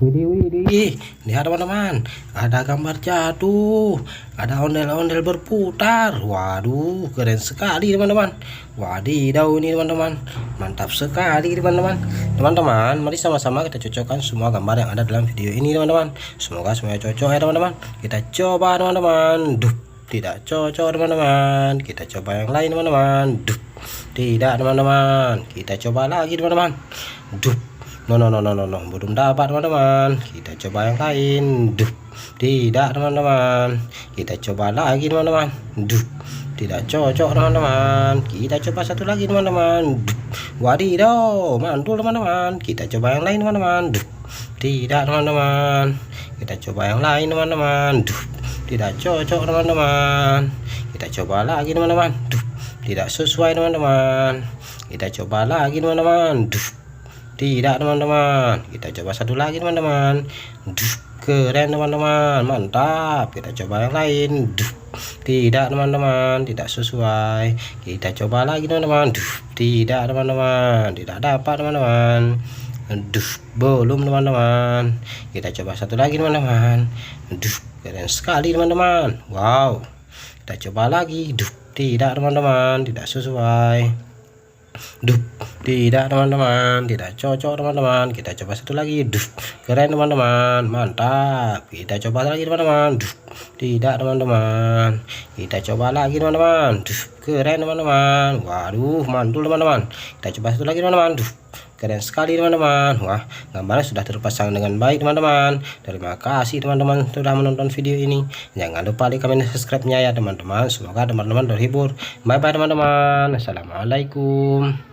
Widih, lihat teman-teman, ada gambar jatuh, ada ondel-ondel berputar. Waduh, keren sekali teman-teman. Wadidaw ini teman-teman, mantap sekali teman-teman. Teman-teman, mari sama-sama kita cocokkan semua gambar yang ada dalam video ini teman-teman. Semoga semuanya cocok ya teman-teman. Kita coba teman-teman. Duh, tidak cocok teman-teman. Kita coba yang lain teman-teman. Duh, tidak teman-teman. Kita coba lagi teman-teman. Duh, no, belum dapat teman-teman. Kita coba yang lain. Duh, tidak teman-teman. Kita coba lagi teman-teman. Duh, tidak cocok teman-teman. Kita coba satu lagi teman-teman. Duh, wadidaw, mantul teman-teman. Kita coba yang lain teman-teman. Duh, tidak teman-teman. Kita coba yang lain teman-teman. Duh, tidak cocok teman-teman. Kita coba lagi teman-teman. Duh, tidak sesuai teman-teman. Kita coba lagi teman-teman. Duh, tidak teman-teman. Kita coba satu lagi teman-teman. Duh, keren teman-teman, mantap. Kita coba yang lain. Duh, tidak teman-teman, tidak sesuai. Kita coba lagi teman-teman. Duh, tidak teman-teman, tidak dapat teman-teman. Duh, belum teman-teman. Kita coba satu lagi teman-teman. Duh, keren sekali teman-teman. Wow, kita coba lagi. Duh, tidak teman-teman, tidak sesuai. Duh, tidak teman-teman, tidak cocok teman-teman. Kita coba satu lagi. Duh, keren teman-teman, mantap. Kita coba lagi teman-teman. Duh, tidak teman-teman. Kita coba lagi teman-teman. Duh, keren teman-teman. Waduh, mantul teman-teman. Kita coba satu lagi teman-teman. Duh, keren sekali teman-teman. Wah, gambarnya sudah terpasang dengan baik teman-teman. Terima kasih teman-teman sudah menonton video ini. Jangan lupa like, comment, dan subscribe-nya ya teman-teman. Semoga teman-teman terhibur. Bye bye teman-teman. Assalamualaikum.